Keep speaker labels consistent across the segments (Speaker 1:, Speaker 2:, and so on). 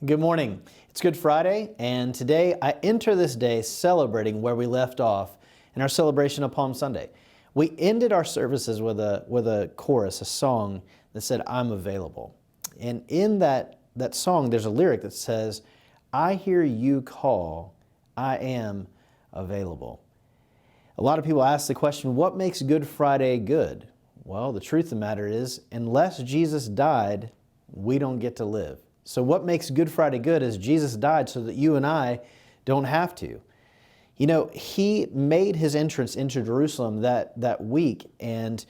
Speaker 1: Good morning. It's Good Friday, and today I enter this day celebrating where we left off in our celebration of Palm Sunday. We ended our services with a chorus, a song that said, "I'm available." And in that song, there's a lyric that says, "I hear you call, I am available." A lot of people ask the question, what makes Good Friday good? Well, the truth of the matter is, unless Jesus died, we don't get to live. So what makes Good Friday good is Jesus died so that you and I don't have to. You know, He made His entrance into Jerusalem that week, and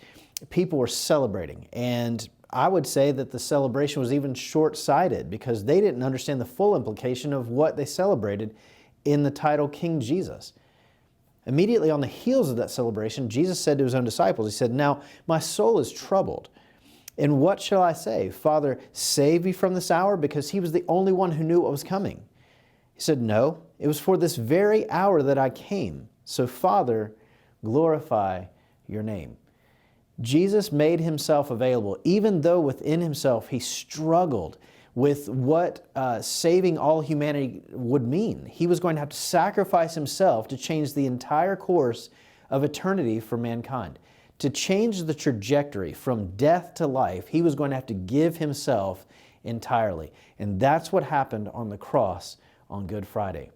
Speaker 1: people were celebrating. And I would say that the celebration was even short-sighted because they didn't understand the full implication of what they celebrated in the title King Jesus. Immediately on the heels of that celebration, Jesus said to His own disciples, He said, "Now my soul is troubled. And what shall I say? Father, save me from this hour," because He was the only one who knew what was coming. He said, "No, it was for this very hour that I came. So Father, glorify your name." Jesus made Himself available, even though within Himself He struggled with what saving all humanity would mean. He was going to have to sacrifice Himself to change the entire course of eternity for mankind. To change the trajectory from death to life, He was going to have to give Himself entirely. And that's what happened on the cross on Good Friday.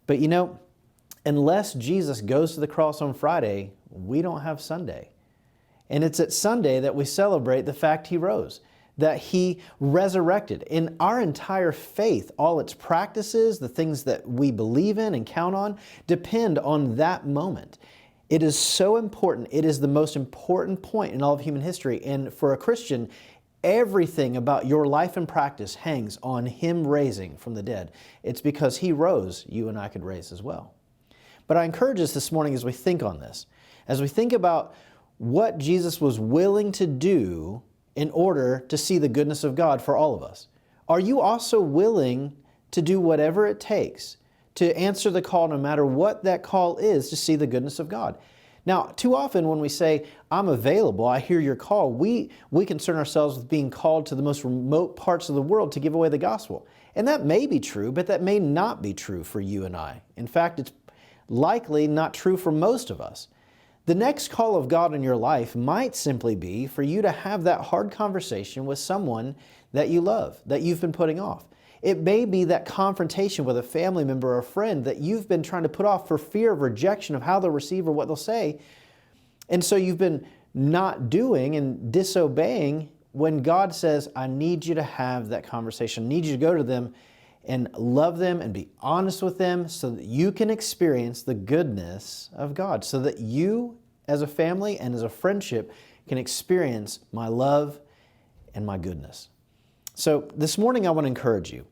Speaker 1: But you know, unless Jesus goes to the cross on Friday, we don't have Sunday. And it's at Sunday that we celebrate the fact He rose, that He resurrected. In our entire faith, all its practices, the things that we believe in and count on, depend on that moment. It is so important. It is the most important point in all of human history. And for a Christian, everything about your life and practice hangs on Him raising from the dead. It's because He rose, you and I could raise as well. But I encourage us this morning as we think on this, as we think about what Jesus was willing to do in order to see the goodness of God for all of us. Are you also willing to do whatever it takes to answer the call, no matter what that call is, to see the goodness of God? Now, too often when we say, "I'm available, I hear your call," we concern ourselves with being called to the most remote parts of the world to give away the gospel. And that may be true, but that may not be true for you and I. In fact, it's likely not true for most of us. The next call of God in your life might simply be for you to have that hard conversation with someone that you love, that you've been putting off. It may be that confrontation with a family member or a friend that you've been trying to put off for fear of rejection of how they'll receive or what they'll say. And so you've been not doing and disobeying when God says, "I need you to have that conversation. I need you to go to them and love them and be honest with them so that you can experience the goodness of God, so that you as a family and as a friendship can experience my love and my goodness." So this morning I want to encourage you.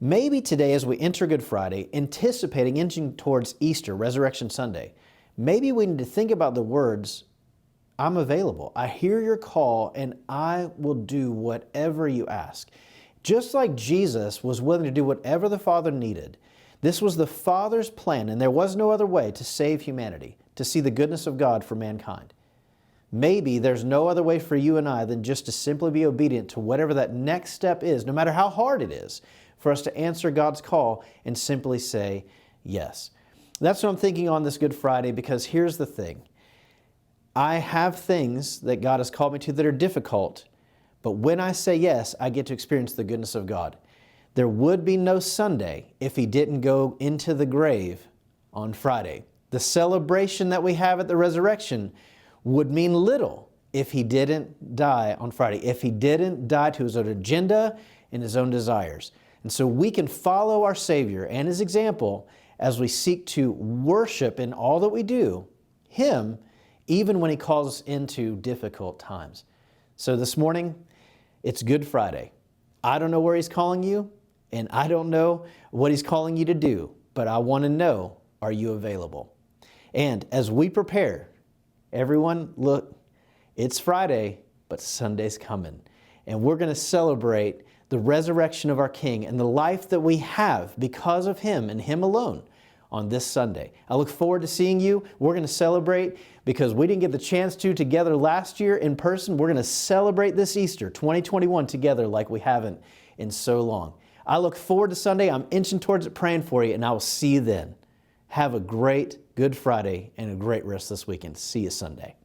Speaker 1: Maybe today as we enter Good Friday, anticipating inching towards Easter, Resurrection Sunday, maybe we need to think about the words, "I'm available. I hear your call and I will do whatever you ask." Just like Jesus was willing to do whatever the Father needed, this was the Father's plan, and there was no other way to save humanity, to see the goodness of God for mankind. Maybe there's no other way for you and I than just to simply be obedient to whatever that next step is, no matter how hard it is, for us to answer God's call and simply say yes. That's what I'm thinking on this Good Friday, because here's the thing. I have things that God has called me to that are difficult, but when I say yes, I get to experience the goodness of God. There would be no Sunday if He didn't go into the grave on Friday. The celebration that we have at the resurrection would mean little if He didn't die on Friday, if He didn't die to His own agenda and His own desires. And so we can follow our Savior and His example as we seek to worship in all that we do Him, even when He calls us into difficult times. So this morning, it's Good Friday. I don't know where He's calling you, and I don't know what He's calling you to do, but I want to know, are you available? And as we prepare, everyone, look, it's Friday, but Sunday's coming. And we're going to celebrate the resurrection of our King and the life that we have because of Him and Him alone on this Sunday. I look forward to seeing you. We're going to celebrate because we didn't get the chance to together last year in person. We're going to celebrate this Easter 2021 together like we haven't in so long. I look forward to Sunday. I'm inching towards it, praying for you, and I will see you then. Have a great Good Friday and a great rest this weekend. See you Sunday.